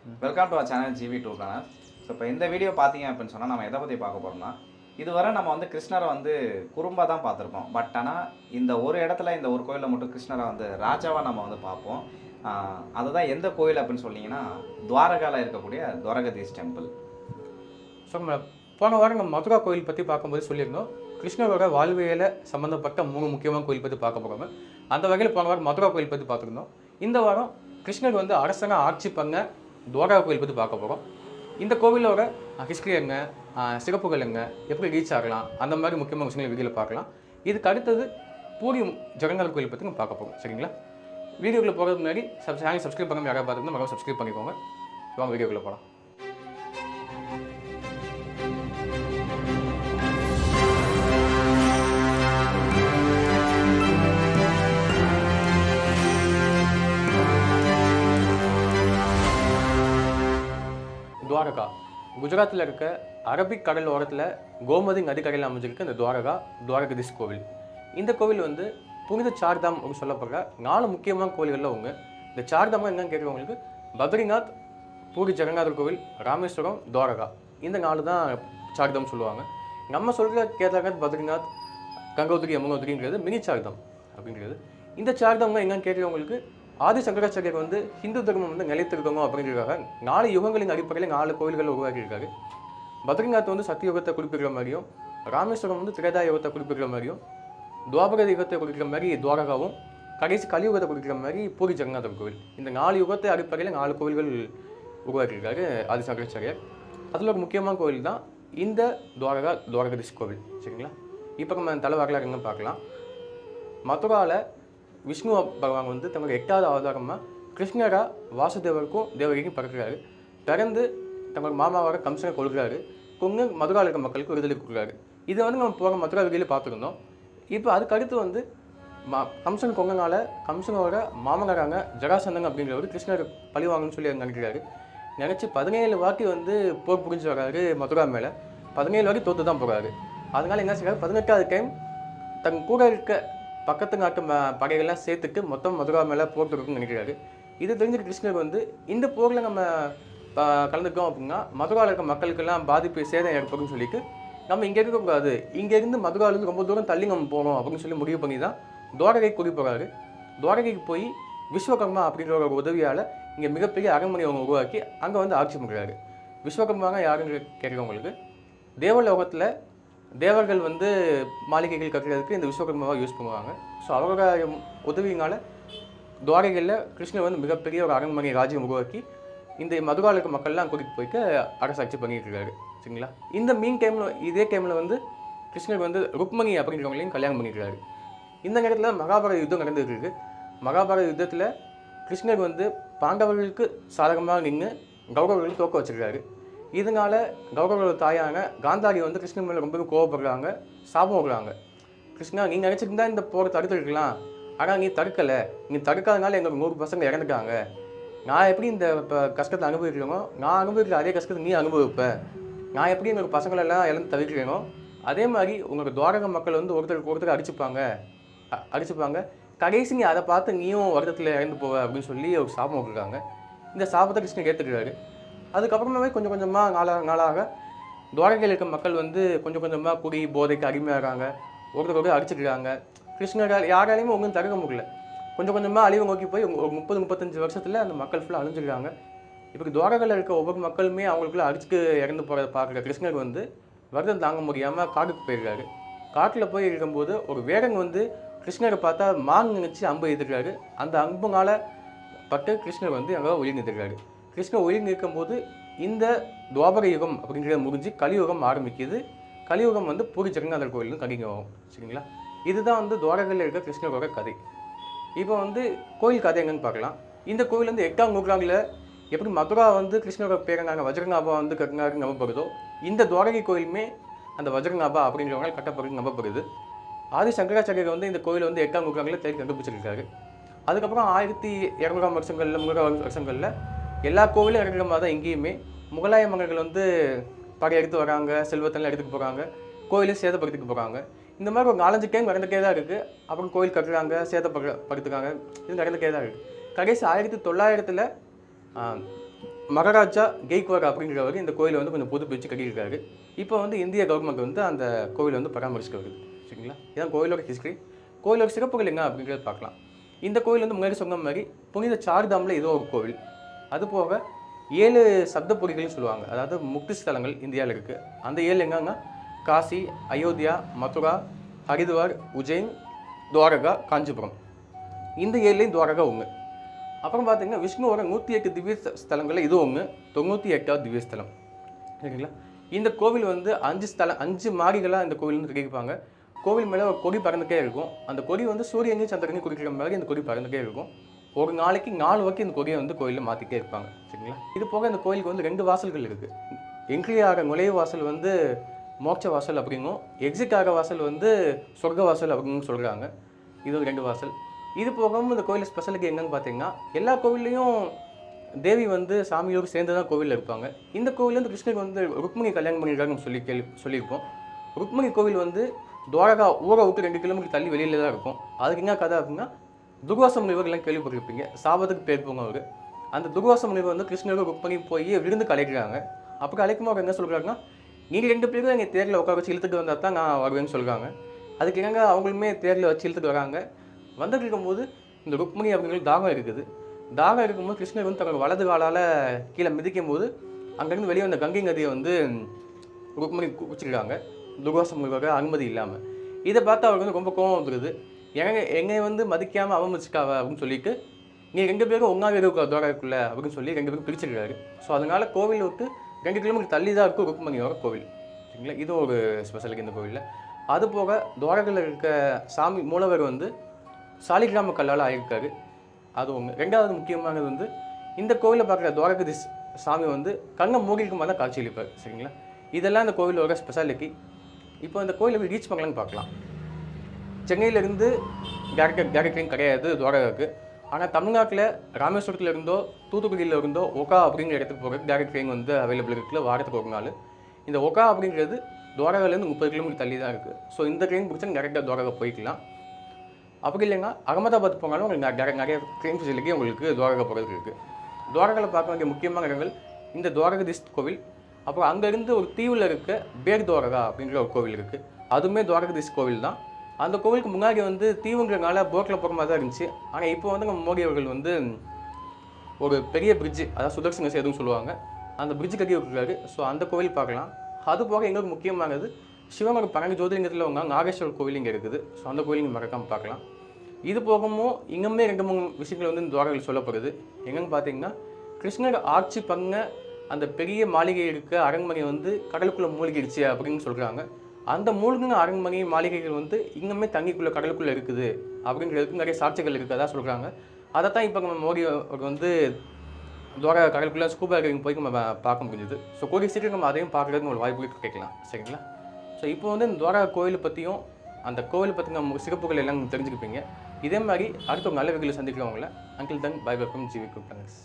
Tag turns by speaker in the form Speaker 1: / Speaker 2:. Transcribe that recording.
Speaker 1: Welcome to our channel GV two corner. So இப்போ இந்த video பார்த்தீங்க அப்படின்னு சொன்னால் நம்ம எதை பற்றி பார்க்க போகிறோம்னா, இதுவரை நம்ம வந்து கிருஷ்ணரை வந்து குறும்பாக தான் பார்த்துருப்போம். பட் ஆனால் இந்த ஒரு இடத்துல இந்த ஒரு கோயிலில் மட்டும் கிருஷ்ணரை வந்து ராஜாவாக நம்ம வந்து பார்ப்போம். அதுதான் எந்த கோயில் அப்படின்னு சொன்னீங்கன்னா, துவாரகாவில் இருக்கக்கூடிய துவாரகதீஷ் டெம்பிள்.
Speaker 2: ஸோ நம்ம போன வாரம் நம்ம மதுரா கோயில் பற்றி பார்க்கும்போது சொல்லியிருந்தோம், கிருஷ்ணரோட வாழ்வியலை சம்மந்தப்பட்ட 3 முக்கியமான கோயில் பற்றி பார்க்க போகிறோம். அந்த வகையில் போன வாரம் மதுரா கோயில் பற்றி பார்த்துருந்தோம். இந்த வாரம் கிருஷ்ணர் வந்து அரசங்க ஆட்சி பண்ண துவாரகா கோயில் பற்றி பார்க்க போகிறோம். இந்த கோவிலோட ஹிஸ்ட்ரி என்ன, சிறப்புகள் என்ன, எப்படி ரீச் ஆகலாம், அந்த மாதிரி முக்கியமான விஷயங்கள் வீடியோவில் பார்க்கலாம். இதுக்கு அடுத்தது பூரி ஜெகநாதர் கோயில் பற்றி நம்ம பார்க்க போகிறோம். சரிங்களா? வீடியோக்குள்ளே போகிறதுக்கு முன்னாடி சேனல் சப்ஸ்கிரைப் பண்ணாமல் யாராவது பார்த்துருந்தா மறக்காம சப்ஸ்கிரைப் பண்ணிக்கோங்க. வாங்க வீடியோக்குள்ளே போகலாம். துவாரகா குஜராத்தில் இருக்க அரபிக் கடல் ஓரத்தில் கோமதி நதிக்கரையில் அமைஞ்சிருக்கு இந்த துவாரகதீஷ் கோவில். இந்த கோவில் வந்து புனித சார்தாம் அப்படின்னு சொல்லப்படுற 4 முக்கியமான கோவில்களில் ஒன்று. இந்த சார்தாம் என்னன்னு கேட்குறவங்களுக்கு பத்ரிநாத், பூரி ஜெகநாதர் கோவில், ராமேஸ்வரம், துவாரகா, இந்த 4 தான் சார்தாம் சொல்லுவாங்க. நம்ம சொல்கிற கேதார்நாத், பத்ரிநாத், கங்கோத்ரி, யமுனோத்ரிங்கிறது மினி சார்தாம் அப்படிங்கிறது. இந்த சார்தாம் என்னன்னு கேட்குறவங்களுக்கு ஆதி சங்கராச்சாரியர் வந்து ஹிந்து தர்மம் வந்து நிலைத்திருக்கணும் அப்படிங்கிறதுக்காக 4 யுகங்களின் அடிப்படையில் 4 கோவில்களை உருவாக்கியிருக்காரு. பத்ரிநாத் வந்து சத்தியுகத்தை குறிப்பிடுற மாதிரியும், ராமேஸ்வரம் வந்து திரேதா யுகத்தை குறிப்பிடுற மாதிரியும், துவாபர யுகத்தை குறிக்கிற மாதிரி துவாரகாவும், கடைசி கலியுகத்தை குறிக்கிற மாதிரி பூரி ஜெகநாதர் கோவில். இந்த 4 யுகத்தை அடிப்படையில் 4 கோவில்கள் உருவாக்கியிருக்காரு ஆதி சங்கராச்சாரியர். அதில் ஒரு முக்கியமான கோவில் தான் இந்த துவாரகதீஷ் கோவில். சரிங்களா? இப்போ நம்ம தலை வரலாறு என்ன பார்க்கலாம். மதுராவில் விஷ்ணு பகவான் வந்து தன்னோட 8வது அவதாரமாக கிருஷ்ணரா வாசுதேவருக்கும் தேவகிக்கும் பிறக்கிறாரு. பிறந்து தன்னோட மாமாவாக கம்சனை கொள்கிறாரு. கொங்கு மதுராவில் இருக்க மக்களுக்கு விடுதலை கொடுக்குறாரு. இதை வந்து நம்ம போகிற மதுரா வீதியில் பார்த்துருந்தோம். இப்போ அதுக்கு அடுத்து வந்து கம்சன் கொங்கனால கம்சனோட மாமனாராங்க ஜராசந்தன் அப்படிங்கிறவர் கிருஷ்ணர் பழிவாங்கன்னு சொல்லி நினைக்கிறாரு. நினச்சி 17 வாட்டி வந்து போர் புரிஞ்சு வர்றாரு மதுரா மேலே. 17 வாட்டி தோற்று தான் போகிறாரு. அதனால் என்ன செய்கிறாரு, 18வது டைம் தன் கூட இருக்க பக்கத்து நாட்டு படைகள்லாம் சேர்த்துட்டு மொத்தம் மதுரா மேலே போர் தொடுக்குன்னு நினைக்கிறாரு. இது தெரிஞ்சுட்டு கிருஷ்ணர் வந்து இந்த போரில் நம்ம கலந்துக்கோம் அப்படின்னா மதுராவில் இருக்க மக்களுக்கெல்லாம் பாதிப்பு சேதம் ஏற்படும்னு சொல்லிட்டு நம்ம இங்கே இருக்கக்கூடாது, இங்கேருந்து மதுராவிலேருந்து ரொம்ப தூரம் தள்ளி நம்ம போகணும் அப்படின்னு சொல்லி முடிவு பண்ணி தான் துவாரகைக்கு கூட்டி போகிறாரு. துவாரகைக்கு போய் விஸ்வகர்மா அப்படிங்கிற ஒரு உதவியால் இங்கே மிகப்பெரிய அரண்மனை அவங்க உருவாக்கி அங்கே வந்து ஆட்சி பண்ணுறாரு. விஸ்வகர்மாங்க யாருன்னு கேட்குறவங்களுக்கு, தேவலோகத்தில் தேவர்கள் வந்து மாளிகைகள் கட்டுறதுக்கு இந்த விஸ்வகர்மாவை யூஸ் பண்ணுவாங்க. ஸோ அவரோட உதவியினால் துவாரகையில் கிருஷ்ணர் வந்து மிகப்பெரிய ஒரு அரண்மனை ராஜ்யம் உருவாக்கி இந்த மதுராவில் இருக்க மக்கள்லாம் கூட்டிகிட்டு போயிட்டு அரசாட்சி பண்ணிட்டு இருக்காரு. சரிங்களா? இந்த இதே டைமில் வந்து கிருஷ்ணர் வந்து ருக்மணி அப்படிங்கிறவங்களையும் கல்யாணம் பண்ணியிருக்காரு. இந்த நேரத்தில் மகாபாரத யுத்தம் நடந்துட்டு இருக்கு. மகாபாரத யுத்தத்தில் கிருஷ்ணர் வந்து பாண்டவர்களுக்கு சாதகமாக நின்று கௌரவர்களுக்கு தோக்க வச்சிருக்காரு. இதனால கௌரவரோட தாயான காந்தாரி வந்து கிருஷ்ணன் மேலே ரொம்ப கோவப்படுறாங்க, சாபம் விடுறாங்க. கிருஷ்ணா, நீ நினச்சிருந்தா இந்த போரை தடுத்துருக்கலாம், ஆனால் நீ தடுக்கலை. நீ தடுக்காதனால எங்களுக்கு 100 பசங்க இறந்துட்டாங்க. நான் எப்படி இந்த கஷ்டத்தை அனுபவிக்கிறேனோ, நான் அனுபவிக்கிற அதே கஷ்டத்தை நீ அனுபவிப்ப. நான் எப்படி எங்களுக்கு பசங்களெல்லாம் இழந்து தவிர்க்கிறேனோ அதே மாதிரி உங்களோட துவாரக மக்கள் வந்து ஒருத்தருக்கு அடிச்சுப்பாங்க. கடைசி நீ அதை பார்த்து நீயும் வருடத்தில் இறந்து போவ அப்படின்னு சொல்லி ஒரு சாபம் விட்டுருக்காங்க. இந்த சாபத்தை கிருஷ்ணன் ஏற்றுக்கிறாரு. அதுக்கப்புறமே கொஞ்சம் கொஞ்சமாக நாளாக துவாரகையில் இருக்க மக்கள் வந்து கொஞ்சம் கொஞ்சமாக குடி போதைக்கு அடிமையாகிறாங்க. ஒருத்தரோடு அடிச்சுக்கிறாங்க. கிருஷ்ணரால் யாராலையுமே ஒன்றும் தடுக்க முடியல. கொஞ்சம் கொஞ்சமாக அழிவு நோக்கி போய் ஒரு 30-35 வருஷத்தில் அந்த மக்கள் ஃபுல்லாக அழிஞ்சிருக்காங்க. இப்போ துவாரகையில் இருக்க ஒவ்வொரு மக்களுமே அவங்களுக்குள்ள அடிச்சுட்டு இறந்து போகிறத பார்க்குற கிருஷ்ணர் வந்து வருடம் தாங்க முடியாமல் காட்டுக்கு போயிருக்காரு. காட்டில் போய் இருக்கும்போது ஒரு வேடன் வந்து கிருஷ்ணரை பார்த்தா மான் நினச்சி அம்பு எதிர்க்கிறாரு. அந்த அம்புனால பட்டு கிருஷ்ணர் வந்து அங்கே உயிர் நிறுத்துறாரு. கிருஷ்ணர் உயிர் நிற்கும்போது இந்த துவாபர யுகம் அப்படிங்கிறத முடிஞ்சு கலியுகம் ஆரம்பிக்குது. கலியுகம் வந்து பூரி ஜெகநாதர் கோயிலும் கடிங்கும். சரிங்களா? இதுதான் வந்து துவாரகையில் இருக்க கிருஷ்ணரோட கதை. இப்போ வந்து கோயில் கதை எங்கன்னு பார்க்கலாம். இந்த கோவில் வந்து 8ஆம் நூற்றாண்டில் எப்படி மதுரா வந்து கிருஷ்ணரோட பேரனாங்க வஜ்ரநாபா வந்து கட்டினாருன்னு நம்பப்படுதோ, இந்த துவாரகை கோயிலுமே அந்த வஜ்ரநாபா அப்படிங்கிறவங்க கட்டப்படுறது நம்பப்படுது. ஆதி சங்கராச்சாரியர் வந்து இந்த கோயிலை வந்து 8ஆம் நூற்றாண்டில் தேடி கண்டுபிடிச்சிருக்காரு. அதுக்கப்புறம் 1200ஆம் வருஷங்களில் 300 வருஷங்களில் எல்லா கோவிலும் இருக்கிற மாதிரி தான் இங்கேயுமே முகலாய மன்னர்கள் வந்து படையெடுத்து வராங்க, செல்வத்தெல்லாம் எடுத்துகிட்டு போகிறாங்க, கோயிலையும் சேதப்படுத்திட்டு போகிறாங்க. இந்த மாதிரி ஒரு 4-5 டைம் நடந்துகிட்டே தான் இருக்குது. அப்புறம் கோயில் கட்டுறாங்க, சேதப்படுத்துக்காங்க, இது நடந்துகிட்டே தான் இருக்குது. கடைசி 1900 மகாராஜா கெய்க்வாட் அப்படிங்கிறவர் இந்த கோயிலை வந்து கொஞ்சம் புதுப்பிச்சு கட்டியிருக்காரு. இப்போ வந்து இந்திய கவர்மெண்ட் வந்து அந்த கோவிலை வந்து பராமரிச்சுட்டு வருது. சரிங்களா, இதான் கோயிலோட ஹிஸ்ட்ரி. கோயிலோட சிறப்புகள் என்ன அப்படிங்கிறத பார்க்கலாம். இந்த கோயில் வந்து முன்னாடி சொன்ன மாதிரி புனித சார்தாமில் ஏதோ ஒரு கோவில். அது போக 7 சப்தபுரிகள்னு சொல்லுவாங்க, அதாவது முக்தி ஸ்தலங்கள் இந்தியாவில் இருக்குது. அந்த 7 எங்கன்னா காசி, அயோத்தியா, மதுரா, ஹரித்வார், உஜ்ஜைன், துவாரகா, காஞ்சிபுரம். இந்த 7லையும் துவாரகா ஒன்று. அப்புறம் பார்த்தீங்கன்னா விஷ்ணுவோட 108 திவ்ய ஸ்தலங்களில் இது ஒன்று, 98வது திவ்ய ஸ்தலம். சரிங்களா, இந்த கோவில் வந்து 5 மாடிகளாக இந்த கோவில் வந்து கட்டியிருப்பாங்க. கோவில் மேலே ஒரு கொடி பறந்துட்டே இருக்கும். அந்த கொடி வந்து சூரியனையும் சந்திரனையும் குறிக்கிற மாதிரி இந்த கொடி பறந்துட்டே இருக்கும். ஒரு நாளைக்கு 4 வரைக்கும் இந்த கொடியை வந்து கோயிலில் மாற்றிட்டே இருப்பாங்க. சரிங்களா, இது போக இந்த கோயிலுக்கு வந்து 2 வாசல்கள் இருக்குது. என்ட்ரி ஆகிற நுழைவு வாசல் வந்து மோட்ச வாசல் அப்படிங்கும், எக்ஸிட் ஆகிற வாசல் வந்து சொர்க்க வாசல் அப்படின்னு சொல்கிறாங்க. இது ஒரு 2 வாசல். இது போகவும் இந்த கோயில் ஸ்பெஷலுக்கு என்னன்னு பார்த்தீங்கன்னா, எல்லா கோவில்லையும் தேவி வந்து சாமியோடு சேர்ந்து தான் கோவிலில் இருப்பாங்க. இந்த கோவில் வந்து கிருஷ்ணருக்கு வந்து ருக்மிணி கல்யாணம் பண்ணியிருக்காங்கன்னு சொல்லியிருப்போம். ருக்மிணி கோவில் வந்து துவாரகா ஊரை விட்டு 2 கிலோமீட்டர் தள்ளி வெளியில் தான் இருக்கும். அதுக்கு என்ன கதை அப்படின்னா, துர்வாச முனிவர் எல்லாம் கேள்விப்பட்டிருப்பீங்க, சாபத்துக்கு பேர் போங்க அவர். அந்த துர்வாச முனிவர் வந்து கிருஷ்ணருக்கு ருக்மிணி போய் விருந்துக்கு அழைக்கிறாங்க. அப்போ அழைக்கும்போது அவர் என்ன சொல்கிறாங்கன்னா, நீங்கள் 2 பேரும் எங்கள் தேரில் உட்கார வச்சு இழுத்துட்டு வந்தால் தான் நான் வருவேன்னு சொல்கிறாங்க. அதுக்கு என்னங்க அவங்களுமே தேரில் வச்சு இழுத்துட்டு வராங்க. வந்துட்டு இருக்கும்போது இந்த ருக்மிணி அப்படிங்கிறது தாகம் இருக்குது. தாகம் இருக்கும்போது கிருஷ்ணர் வந்து தன்னோட வலது காலால் கீழே மிதிக்கும் போது அங்கேருந்து வெளியே வந்த கங்கை நதியை வந்து ருக்மிணி குடிச்சிருக்காங்க, துர்வாச முனிவரோட அனுமதி இல்லாமல். இதை பார்த்து அவருக்கு வந்து ரொம்ப கோபம் வந்துடுது. என்னை வந்து மதிக்காமல் அவமதிச்சிக்காவ அப்படின்னு சொல்லிட்டு, நீ 2 பேரும் ஒன்றாவே இருக்க துவாரகுள்ள அப்படின்னு சொல்லி 2 பேரும் பிரிச்சிருக்காரு. ஸோ அதனால் கோவில் விட்டு 2 கிலோமீட்டர் தள்ளி தான் இருக்கும் ருக்மிணியோட கோவில். சரிங்களா, இது ஒரு ஸ்பெஷலுக்கு இந்த கோவிலில். அது போக துவாரகையில் இருக்க சாமி மூலவர் வந்து சாலிகிராம கல்லால் ஆகியிருக்காரு. அது ஒன்று. 2வது முக்கியமானது வந்து இந்த கோவிலில் பார்க்குற துவாரகதீஷ் சாமி வந்து கண்ணை மூடிக்கு மேலே காட்சியளிப்பார். சரிங்களா, இதெல்லாம் இந்த கோவிலோட ஸ்பெஷாலிட்டி. இப்போ இந்த கோயிலை போய் ரீச் பண்ணலான்னு பார்க்கலாம். சென்னையிலேருந்து டேரக்ட் ட்ரெயின் கிடையாது துவாரகாவுக்கு. ஆனால் தமிழ்நாட்டில் ராமேஸ்வரத்தில் இருந்தோ தூத்துக்குடியில் இருந்தோ ஒகா அப்படிங்கிற இடத்துக்கு போகிறதுக்கு டேரக்ட் ட்ரெயின் வந்து அவைலபிள் இருக்குல்ல, வாரத்துக்கு ஒரு நாள். இந்த ஒகா அப்படிங்கிறது துவாரகாலேருந்து 30 கிலோமீட்டர் தள்ளி தான் இருக்குது. ஸோ இந்த ட்ரெயின் பிடிச்சா டேரெக்டாக துவாரகா போய்க்கலாம். அப்படி இல்லைங்க அகமதாபாத் போனாலும் உங்களுக்கு நிறைய ட்ரெயின் ஃபெசிலிட்டி உங்களுக்கு துவாரகா போகிறதுக்கு இருக்குது. துவாரகாவில் பார்க்க வேண்டிய முக்கியமான இடங்கள் இந்த துவாரகதீஷ் கோவில். அப்புறம் அங்கேருந்து ஒரு தீவில் இருக்க பேர் துவாரகா அப்படிங்கிற ஒரு கோவில் இருக்குது. அதுவுமே துவாரகதீஷ் கோவில் தான். அந்த கோவிலுக்கு முன்னாடி வந்து தீவுங்கிறனால போட்டில் போகிற மாதிரி தான் இருந்துச்சு. ஆனால் இப்போ வந்து நம்ம மோடி அவர்கள் வந்து ஒரு பெரிய பிரிட்ஜு, அதாவது சுதர்சன சேதுன்னு சொல்லுவாங்க, அந்த பிரிட்ஜு கட்டி விட்டுருக்காரு. ஸோ அந்த கோவில் பார்க்கலாம். அது போக எங்களுக்கு முக்கியமானது சிவனோட 12 ஜோதிலிங்கத்தில் அவங்க நாகேஸ்வரர் கோவில் இங்கே இருக்குது. ஸோ அந்த கோவில் நீங்கள் மறக்காமல் பார்க்கலாம். இது போகவும் இன்னுமே 2-3 விஷயங்கள் வந்து இந்த துவாரகையில் சொல்லப்படுது. எங்கன்னு பார்த்தீங்கன்னா, கிருஷ்ணர் ஆட்சி பண்ண அந்த பெரிய மாளிகை இருக்க அரண்மனை வந்து கடலுக்குள்ளே மூழ்கிடுச்சு அப்படின்னு சொல்கிறாங்க. அந்த மூழ்கின அரண்மனை மாளிகைகள் வந்து இன்னுமே தண்ணிக்குள்ளே கடலுக்குள்ளே இருக்குது அப்படிங்கிறதுக்கு நிறைய சாட்சிகள் இருக்கிறதா சொல்கிறாங்க. அதை தான் இப்போ நம்ம மோடி வந்து துவாரகா கடலுக்குள்ளே ஸ்கூபா டைவிங் போய் நம்ம பார்க்க முடிஞ்சுது. ஸோ கூடிய சீக்கிரம் நம்ம அதையும் பார்க்குறதுக்கு ஒரு வாய்ப்பு கேட்கலாம். சரிங்களா, ஸோ இப்போ வந்து இந்த துவாரகா கோயிலை பற்றியும் அந்த கோவிலை பற்றி நம்ம சிறப்புகள் எல்லாம் தெரிஞ்சுக்கிப்பீங்க. இதே மாதிரி அடுத்த ஒரு நல்ல வகையில் சந்திக்கிறவங்கள அங்கிள் தன் பை பை ஃப்ரம் ஜிவி குப்டன்ஸ்.